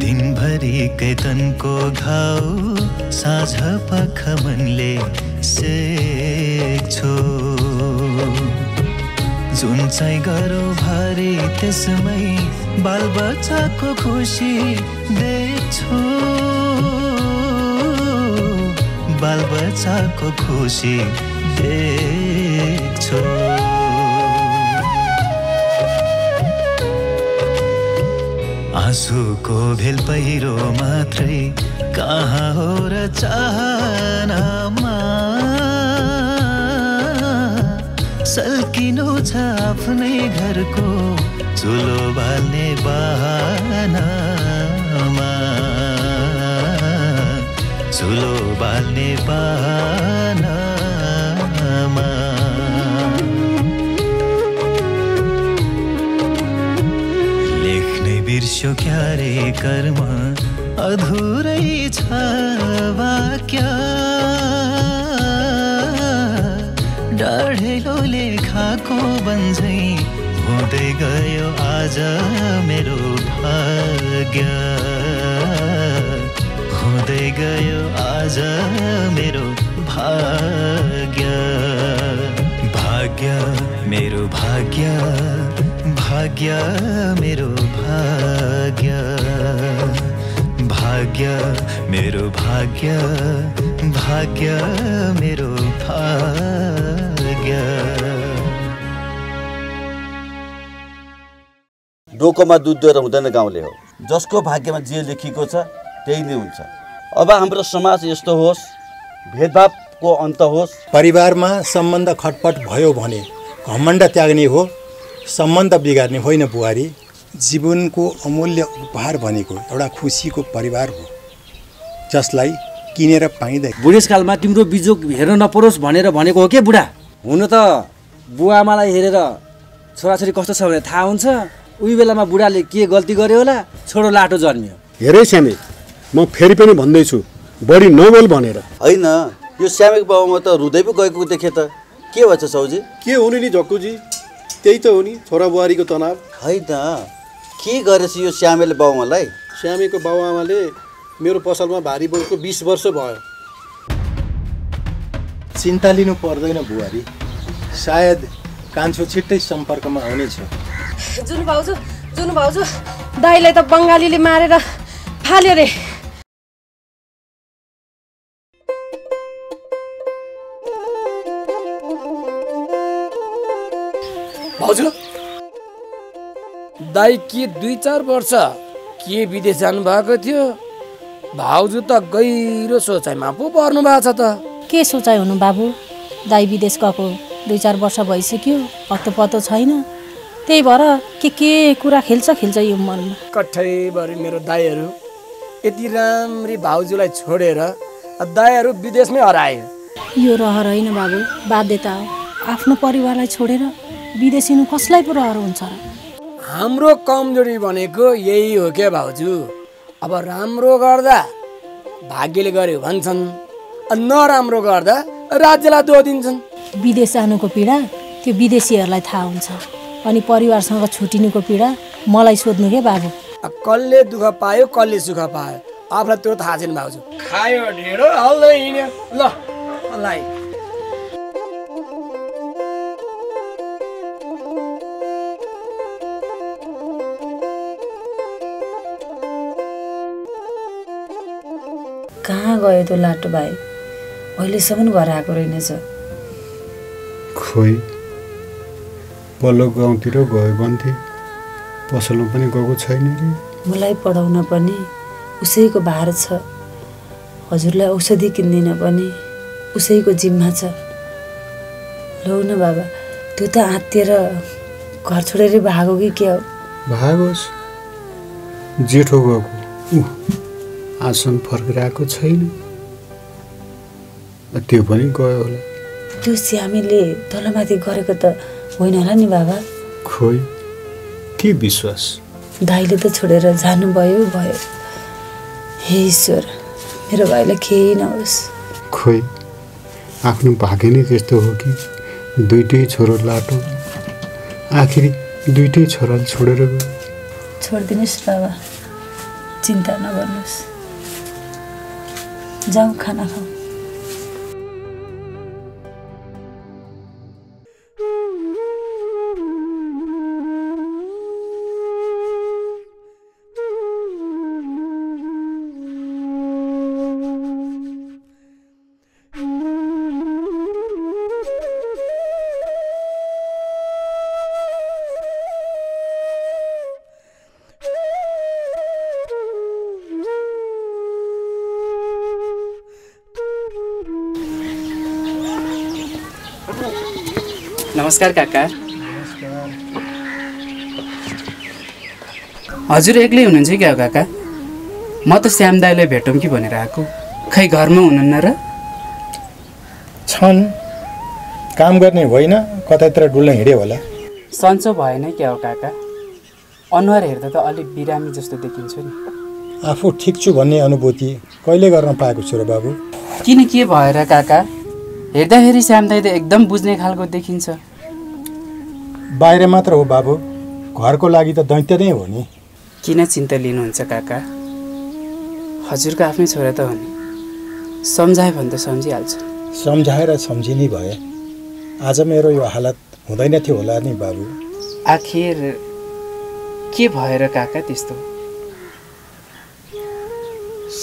दिनभरिकै तनको घाउ साँझ पख मनले सेक्छो जुन चाहिँ गरौ भारी त्यसमै बालबच्चाको खुसी देख्छु बालबच्चाको खुसी देख्छु आँसुको भेल पहिरो मात्रै कहाँ हो र चाहनामा सल्किनु छ आफ्नै घरको चुलो बाल्ने बहानामा चुलो बाल्ने बहानामा लेख्नै बिर्स्यो क्यारे कर्म अधुरै छ वाक्य डढेलोले खाको बन्झै हुँदै गयो आज मेरो भाग्य हुँदै गयो आज मेरो भाग्य भाग्य मेरो भाग्य भाग्य मेरो भाग्य भाग्य मेरो भाग्य भाग्य मेरो भाग्य डोकोमा दुध दिएर हुँदैन गाउँले हो जसको भाग्यमा जे लेखिएको छ त्यही नै हुन्छ अब हाम्रो समाज यस्तो होस् भेदभावको अन्त होस् परिवारमा सम्बन्ध खटपट भयो भने घमण्ड त्याग्ने हो सम्बन्ध बिगार्ने होइन बुहारी जीवनको अमूल्य उपहार भनेको एउटा खुसीको परिवार हो जसलाई किनेर पाइँदैन बुढेसकालमा तिम्रो बिजोग हेर्न नपरोस् भनेर भनेको हो के बुढा हुन त बुवा आमालाई हेरेर छोराछोरी कस्तो छ भने थाहा हुन्छ उही बेलामा बुढाले के गल्ती गर्यो होला छोरो लाटो जन्मियो हेरे श्यामे म फेरि पनि भन्दैछु बढी नबोल भनेर होइन यो श्यामेको बाबुमा त रुँदै पो गएको देखे त के भन्छ साउजी के हुनु नि जक्कुजी त्यही त हो नि छोरा बुहारीको तनाव होइन के गरेछ यो श्यामेले बाबुआमालाई श्यामेको बाबुआमाले मेरो पसलमा भारी बोलको 20 वर्ष भयो चिन्ता लिनु पर्दैन बुहारी सायद कान्छो छिट्टै सम्पर्कमा आउनेछ जुन भाउजू दाइलाई त बङ्गालीले मारेर फाल्यो रे भाउजू दाइ के 2-4 वर्ष के विदेश जानु भएको थियो भाउजू त गहिरो सोचाइमा पो पर्नु भएको छ त के सोचाइ हुनु बाबु दाइ विदेश गएको 2-4 वर्ष भइसक्यो पत्तो छैन त्यही भएर के कुरा खेल्छ यो मनमा कठैभरि मेरो दाइहरू यति राम्री भाउजूलाई छोडेर दाइहरू विदेशमै हराए यो रहर होइन बाबु बाध्यता हो आफ्नो परिवारलाई छोडेर विदेशिनु कसलाई पो रहर हुन्छ र हाम्रो कमजोरी भनेको यही हो के भाउजू अब राम्रो गर्दा भाग्यले गर्यो भन्छन् नराम्रो गर्दा राज्यलाई दोष दिन्छन् विदेश जानुको पीडा त्यो विदेशीहरूलाई थाहा हुन्छ अनि परिवारसँग छुटिनुको पीडा मलाई सोध्नु के बाबु कसले दुःख पायो कसले सुख पायो आफूलाई त्यो थाहा छैन भाउजू खायो ढेँडो हल्दै हिँड्यो ल मलाई कहाँ गयो त्यो लाटो भाइ अहिलेसम्म घर आएको रहेनछ खोइ पल्लो गाउँतिर गयो भन्थे पसलमा पनि गएको छैन रे मलाई पढाउन पनि उसैको भार छ हजुरलाई औषधि किन्दिन पनि उसैको जिम्मा छ लौ न बाबा त्यो त आत्तिएर घर छोडेर भागो कि के हो भागोस् जेठो गएको आसन फर्केर आएको छैन त्यो पनि गयो होला त्यो श्यामीले तलमाथि गरेको त होइन होला नि बाबा खोइ के विश्वास दाइले त छोडेर जानुभयो हे ईश्वर मेरो भाइलाई केही नहोस् खोइ आफ्नो भाग्य नै त्यस्तो हो कि दुईटै छोरो लाटो आखिरी दुईटै छोराले छोडेर गयो छोडिदिनुहोस् बाबा, चिन्ता नगर्नुहोस्। जाऊ खाना खाऊ। नमस्कार काका। हजुर एक्लै हुनुहुन्छ क्या हो काका? म त श्याम दाईलाई भेटौँ कि भनेर आएको। खै घरमा हुनुहुन्न र? छन्, काम गर्ने होइन, कतैतिर डुल्न हिँड्यो होला। सन्चो भएन क्या हो काका? अनुहार हेर्दा त अलिक बिरामी जस्तो देखिन्छ नि। आफू ठिक छु भन्ने अनुभूति कहिले गर्न पाएको छु र बाबु? किन के भएर काका? हेर्दाखेरि श्याम दाई त एकदम बुझ्ने खालको देखिन्छ। बाहिर मात्र हो बाबु, घरको लागि त दैत्य नै हो नि। किन चिन्ता लिनुहुन्छ काका? हजुरको आफ्नै छोरा त हो नि, सम्झायो भने त सम्झिहाल्छ। सम्झाएर सम्झिने भए आज मेरो यो हालत हुँदैन थियो होला नि बाबु। आखिर के भएर काका त्यस्तो?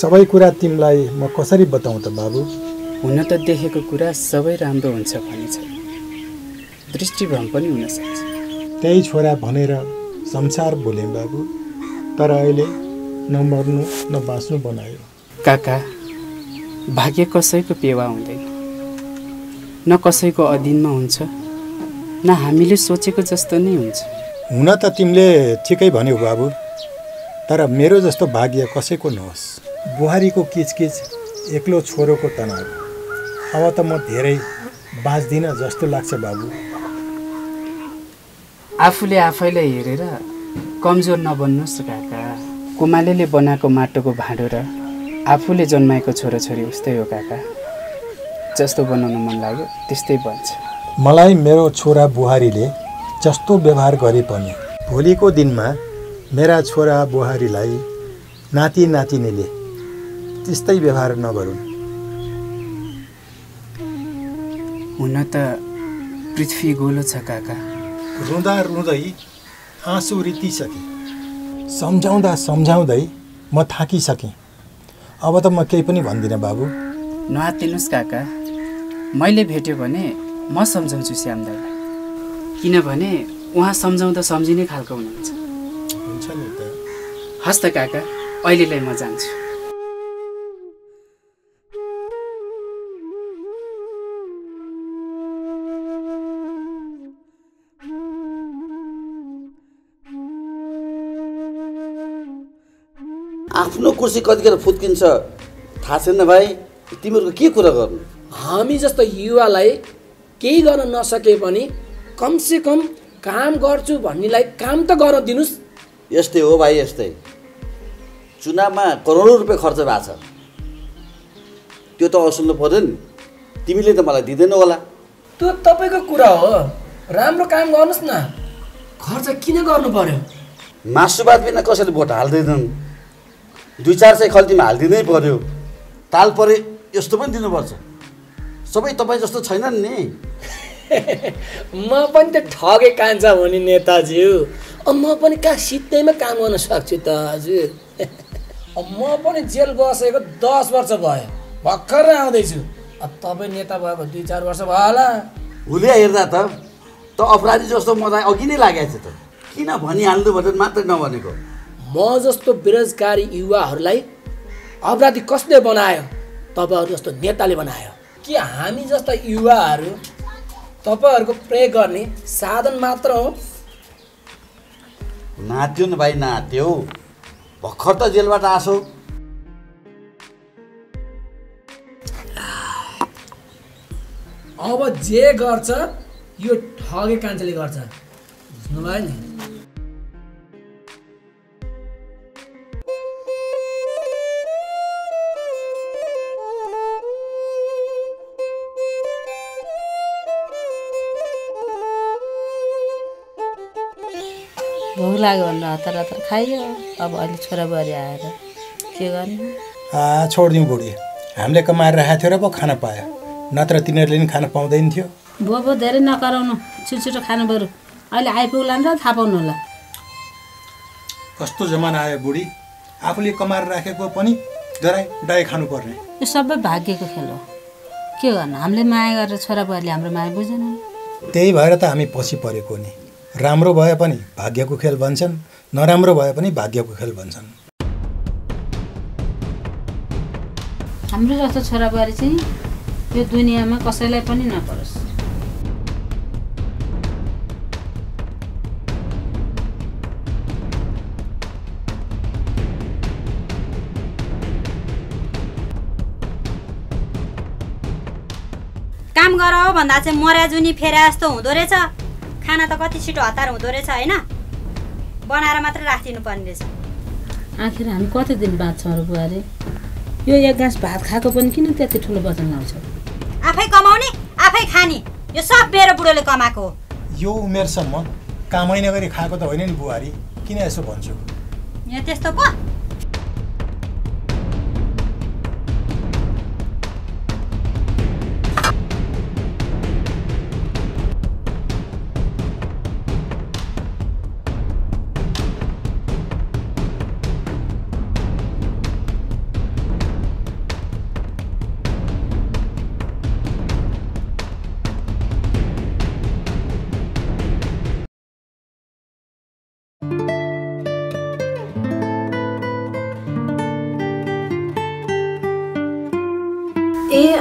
सबै कुरा तिमीलाई म कसरी बताउँ त बाबु? हुन त देखेको कुरा सबै राम्रो हुन्छ भनिन्छ, दृष्टिभ्रम पनि हुनसक्छ। त्यही छोरा भनेर संसार बोलेँ बाबु, तर अहिले नमर्नु न बाँच्नु बनायो। काका, भाग्य कसैको पेवा हुँदैन, न कसैको अधीनमा हुन्छ, न हामीले सोचेको जस्तो नै हुन्छ। हुन त तिमीले ठिकै भन्यौ बाबु, तर मेरो जस्तो भाग्य कसैको नहोस्। बुहारीको किचकिच, एक्लो छोरोको तनाव, अब त म धेरै बाँच्दिनँ जस्तो लाग्छ बाबु। आफूले आफैलाई हेरेर कमजोर नबन्नुहोस् काका। कुमालेले बनाएको माटोको भाँडो र आफूले जन्माएको छोराछोरी उस्तै हो काका। जस्तो बनाउनु मन लाग्यो त्यस्तै बन्छ। मलाई मेरो छोरा बुहारीले जस्तो व्यवहार गरे पनि भोलिको दिनमा मेरा छोरा बुहारीलाई नाति नातिनीले त्यस्तै व्यवहार नगरून्। हुन त पृथ्वी गोलो छ काका। रुँदा रुँदै आँसु रितिसकेँ, सम्झाउँदा सम्झाउँदै म थाकिसकेँ। अब त म केही पनि भन्दिनँ बाबु। नआत्तिनुहोस् काका, मैले भेट्यो भने म सम्झाउँछु श्याम दाईलाई, किनभने उहाँ सम्झाउँदा सम्झिने खालको हुनुहुन्छ। हुन्छ नि त। हस् त काका, अहिलेलाई म जान्छु। आफ्नो कुर्सी कतिखेर फुत्किन्छ थाहा छैन भाइ। तिमीहरूको के कुरा गर्नु? हामी जस्तो युवालाई केही गर्न नसके पनि कमसेकम काम गर्छु भन्नेलाई काम त गर्न दिनुहोस्। यस्तै हो भाइ, यस्तै। चुनावमा करोडौँ रुपियाँ खर्च भएको छ, त्यो त असुल्नु पर्यो नि। तिमीले त मलाई दिँदैनौ होला। त्यो तपाईँको कुरा हो, राम्रो काम गर्नुहोस् न, खर्च किन गर्नु पर्यो? मासुभात बिना कसैले भोट हाल्दैनन्, 2-4 खल्तीमा हालिदिनै पर्यो। ताल परे यस्तो पनि दिनुपर्छ। सबै तपाईँ जस्तो छैनन् नि। म पनि त ठगे कान्छ हो नि नेताज्यू। म पनि कहाँ सित्तैमा काम गर्न सक्छु त हजुर। म पनि जेल बसेको 10 वर्ष भयो, भर्खरै आउँदैछु। तपाईँ नेता भएको 2-4 वर्ष भयो होला। हुलिया हेर्दा त अपराधी जस्तो मलाई अघि नै लागेको छ त। किन भनिहाल्नु भनेर मात्रै नभनेको। म जस्तो बेरोजगारी युवाहरूलाई अपराधी कसले बनायो? तपाईँहरू जस्तो नेताले बनायो। कि हामी जस्ता युवाहरू तपाईँहरूको प्रयोग गर्ने साधन मात्र हो? नात्यो नि भाइ, नात्यो। भर्खर त जेलबाट आसो। अब जे गर्छ यो ठगे कान्छेले गर्छ, बुझ्नुभयो नि। भोक लाग्यो भनेर हतार हतार खाइयो। अब अहिले छोराबुहारी आएर के गर्ने? छोडिदिउँ बुढी, हामीले कमाएर राखेको थियो र पो खान पायो, नत्र तिनीहरूले पनि खान पाउँदैन थियो। बुबा धेरै नकराउनु, छिटो खानु बरु, अहिले आइपुग्ला नि त थाहा पाउनु होला। कस्तो जमाना आयो बुढी, आफूले कमाएर राखेको पनि डाइ खानुपर्ने। यो सबै भाग्यको खेल हो, के गर्नु? हामीले माया गरेर छोराबुहारीले हाम्रो माया बुझेन। त्यही भएर त हामी पछि परेको नि। राम्रो भए पनि भाग्यको खेल भन्छन्, नराम्रो भए पनि भाग्यको खेल भन्छन्। हाम्रो जस्तो छोराबुहारी चाहिँ यो दुनियाँमा कसैलाई पनि नपरोस्। काम गर भन्दा चाहिँ मर्या जुनी फेरा जस्तो हुँदो रहेछ। खाना त कति छिटो हतार हुँदो रहेछ होइन, बनाएर मात्रै राखिदिनु पर्ने रहेछ। आखिर हामी कति दिन बाँच्छौँ अरू बुहारी? यो एक गाँस भात खाएको पनि किन त्यति ठुलो वचन लाउँछ? आफै कमाउने आफै खाने, यो सब मेरो बुढोले कमाएको हो। यो उमेरसम्म कामै नगरी खाएको त होइन नि बुहारी, किन यसो भन्छु? यहाँ त्यस्तो पो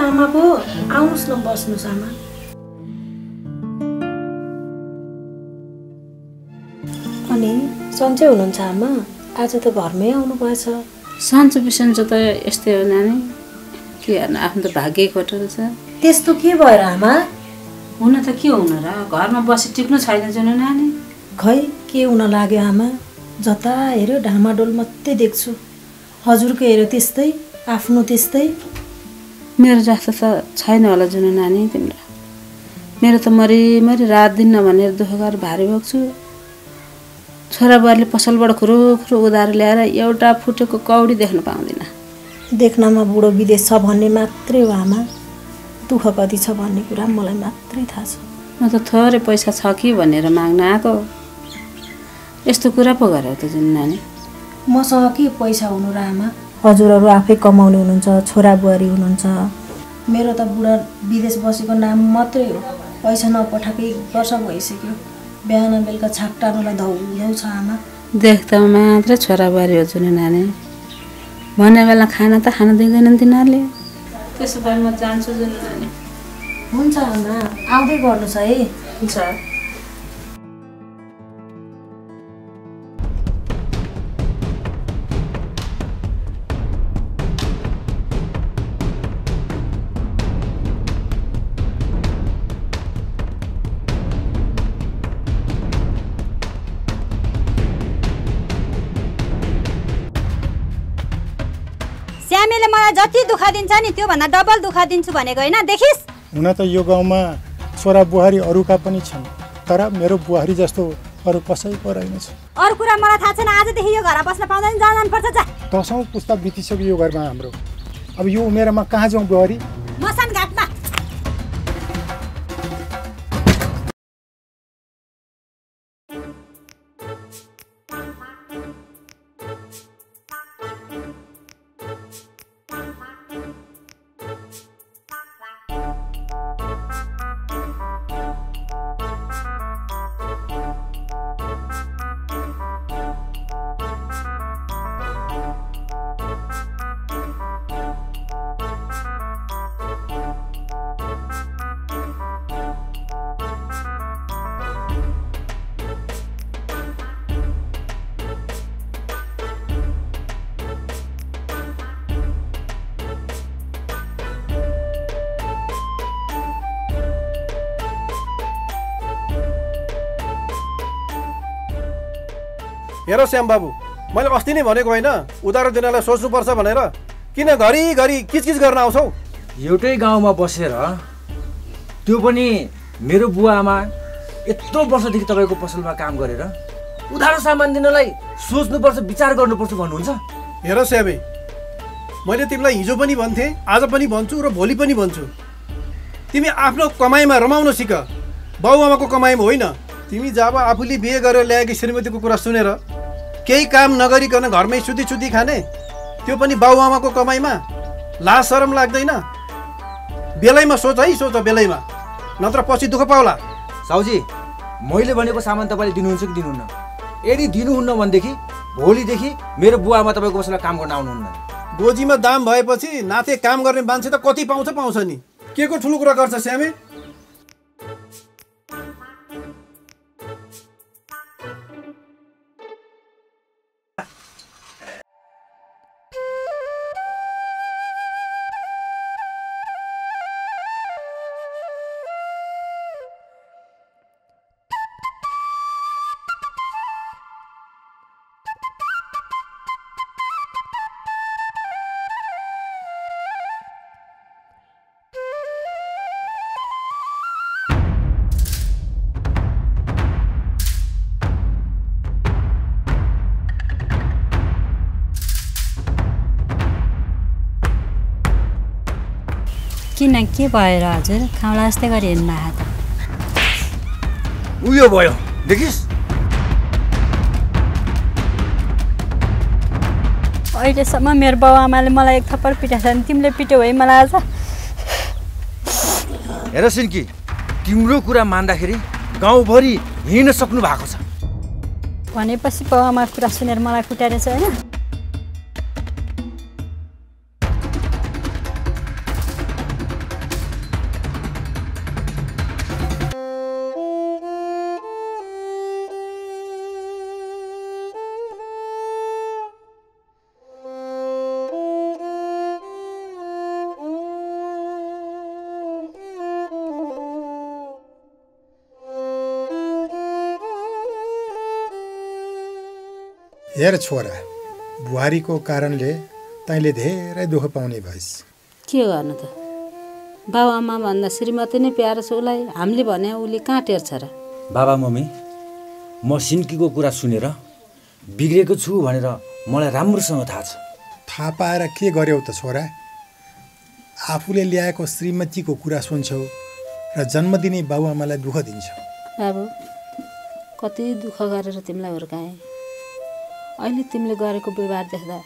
आमा पो आउनुहोस् न, बस्नुहोस् आमा। अनि सन्चै हुनुहुन्छ आमा? आज त घरमै आउनु भएछ। सन्चो बिसन्चो त यस्तै हो नानी, के गर्नु, आफ्नो त भाग्य खोटो रहेछ। त्यस्तो के भएर आमा? हुन त के हुन र, घरमा बसी टिप्नु छैन जुन नानी। खै के हुन लाग्यो आमा? जता हेऱ्यो ढामाडोल मात्रै देख्छु। हजुरको हेऱ्यो त्यस्तै, आफ्नो त्यस्तै। मेरो जस्तो त छैन होला जुन नानी तिम्रो। मेरो त मरि रात दिन नभनेर दुःख गरेर भारी बोक्छु। छोराबुहारीले पसलबाट खुरो उधार ल्याएर एउटा फुटेको कौडी देख्न पाउँदिनँ। देख्नमा बुढो विदेश छ भन्ने मात्रै हो आमा, दुःख कति छ भन्ने कुरा मलाई मात्रै थाहा छ। म त थोरै पैसा छ कि भनेर माग्न आएको, यस्तो कुरा पो गर्यो त जुन नानी। मसँग के पैसा हुनु र आमा? हजुरहरू आफै कमाउने हुनुहुन्छ, छोराबुहारी हुनुहुन्छ। मेरो त बुढा विदेश बसेको नाम मात्रै हो, पैसा नपठाएको 1 वर्ष भइसक्यो। बिहान बेलुका छाक टार्नुलाई धौधौ छ आमा। देख्दा मात्रै छोराबुहारी हो जुन नानी, भन्ने बेला खाना त खान दिँदैनन् तिनीहरूले। त्यसो भए म जान्छु जुन नानी। हुन्छ आमा, आउँदै गर्नुहोस् है। हुन्छ। श्यामीले मलाई जति दुःख दिन्छ नि त्यो भन्दा डबल दुःख दिन्छु भनेको होइन, देखिस्? हुन त यो गाउँमा छोरा बुहारी अरूका पनि छन्, तर मेरो बुहारी जस्तो अरू कसैको रहेनछ। अरू कुरा मलाई थाहा छैन, आजदेखि यो घर बस्न पाउँदैन, जानुपर्छ। जा। 10औं पुस्ता बितिसक्यो यो घरमा हाम्रो। अब यो उमेरमा कहाँ जाउँ बुहारी? मसान घाटमा। हेर श्याम बाबु, मैले अस्ति नै भनेको होइन उधारो दिनलाई सोच्नुपर्छ भनेर, किन घरिघरि किचकिच गर्न आउँछौ? एउटै गाउँमा बसेर, त्यो पनि मेरो बुवा आमा यत्रो वर्षदेखि तपाईँको पसलमा काम गरेर उधारो सामान दिनलाई सोच्नुपर्छ विचार गर्नुपर्छ भन्नुहुन्छ। हेर स्याबे, मैले तिमीलाई हिजो पनि भन्थेँ, आज पनि भन्छु र भोलि पनि भन्छु, तिमी आफ्नो कमाइमा रमाउन सिक, बाउआमाको कमाइमा होइन। तिमी जब आफूले बिहे गरेर ल्याएकी श्रीमतीको कुरा सुनेर केही काम नगरिकन घरमै सुती खाने, त्यो पनि बाउआमाको कमाइमा, लाज शरम लाग्दैन? बेलैमा सोच है, सोच बेलैमा, नत्र पछि दुःख पाउला। साउजी, मैले भनेको सामान तपाईँले दिनुहुन्छ कि दिनुहुन्न? यदि दिनुहुन्न भनेदेखि भोलिदेखि मेरो बुवामा तपाईँको बसेर काम गर्न आउनुहुन्न। गोजीमा दाम भएपछि नाथे काम गर्ने मान्छे त कति पाउँछ नि। के को ठुलो कुरा गर्छ श्यामे? किन के भयो र हजुर? खाउला जस्तै गरी हेर्नु आएको त उयो भयो देखिस्? अहिलेसम्म मेरो बाउआमाले मलाई एक थप्पड पिटाएको छ नि, तिमीले पिट्यौ है मलाई आज। हेर सिन्की, तिम्रो कुरा मान्दाखेरि गाउँभरि हिँड्न सक्नु भएको छ भनेपछि बाउआमाको कुरा सुनेर मलाई कुटारेछ होइन? हेर छोरा, बुहारीको कारणले तैँले धेरै दुःख पाउने भइस्। के गर्नु त, बाबुआमा भन्दा श्रीमती नै प्यारो छ उसलाई। हामीले भने उसले कहाँ टेर्छ र? बाबा मम्मी, म सिन्कीको कुरा सुनेर बिग्रेको छु भनेर मलाई राम्रोसँग थाहा छ। थाहा पाएर के गर्यौ त छोरा? आफूले ल्याएको श्रीमतीको कुरा सुन्छौ र जन्मदिने बाबुआमालाई दुःख दिन्छौ। बाबु, कति दुःख गरेर तिमीलाई हुर्काएँ। अहिले तिमीले गरेको व्यवहार देख्दा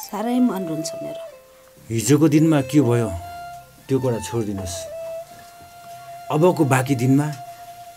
साह्रै मन रुन्छ मेरो। हिजोको दिनमा के भयो त्यो कुरा छोडिदिनुहोस्। अबको बाँकी दिनमा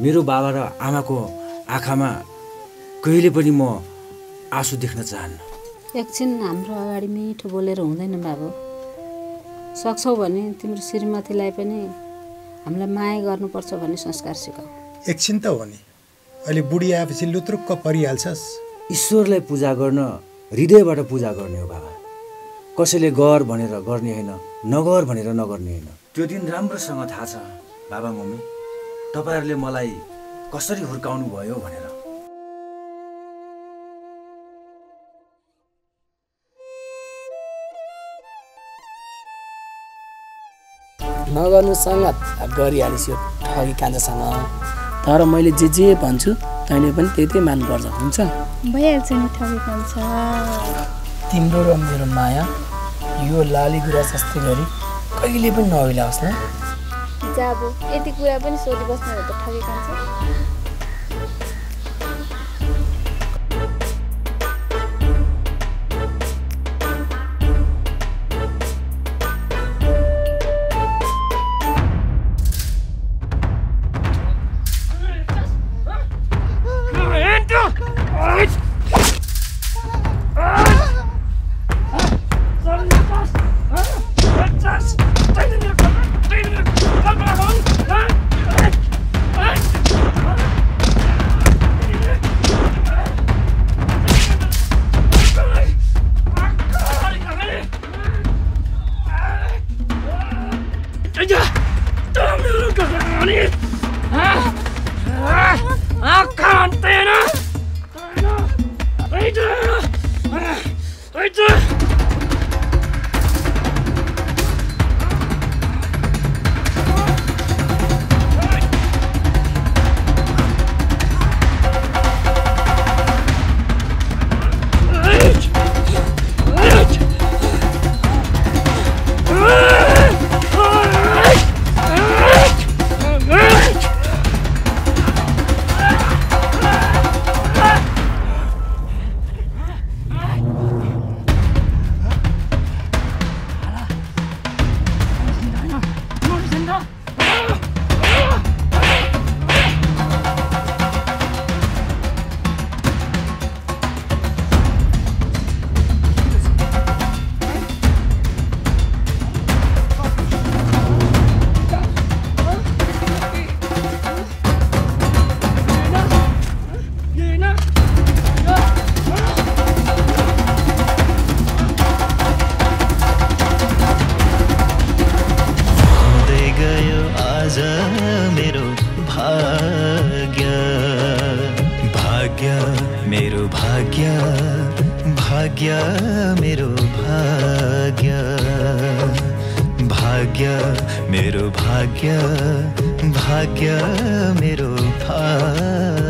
मेरो बाबा र आमाको आँखामा कहिले पनि म आँसु देख्न चाहन्न। एकछिन हाम्रो अगाडि मिठो बोलेर हुँदैन बाबु। सक्छौ भने तिम्रो श्रीमतीलाई पनि हामीलाई माया गर्नुपर्छ भन्ने संस्कार सिकाऊ। एकछिन त हो नि, अहिले बुढी आएपछि लुत्रुक्क परिहाल्छस्। ईश्वरलाई पूजा गर्न हृदयबाट पूजा गर्ने हो बाबा। कसैले गर भनेर गर्ने होइन, नगर भनेर नगर्ने होइन। त्यो दिन राम्रोसँग थाहा छ बाबा मम्मी, तपाईँहरूले मलाई कसरी हुर्काउनु भयो भनेर। नगर्नु सङ्गत गरिहालिस् यो ठगी कान्छासँग। तर मैले जे भन्छु तैँले पनि त्यही मान्नुपर्छ, हुन्छ? भइहाल्छ नि ठगी कान्छा। तिम्रो र मेरो माया यो लाली गुराँस जस्तै गरी कहिले पनि नहोइलाओस् न। जाबो यति कुरा पनि सोधिबस्नु हो त ठगी कान्छा। भाग्य भाग्य मेरो भाग्य भाग्य मेरो भाग्य भाग्य मेरो भाग्य भाग्य मेरो भाग्य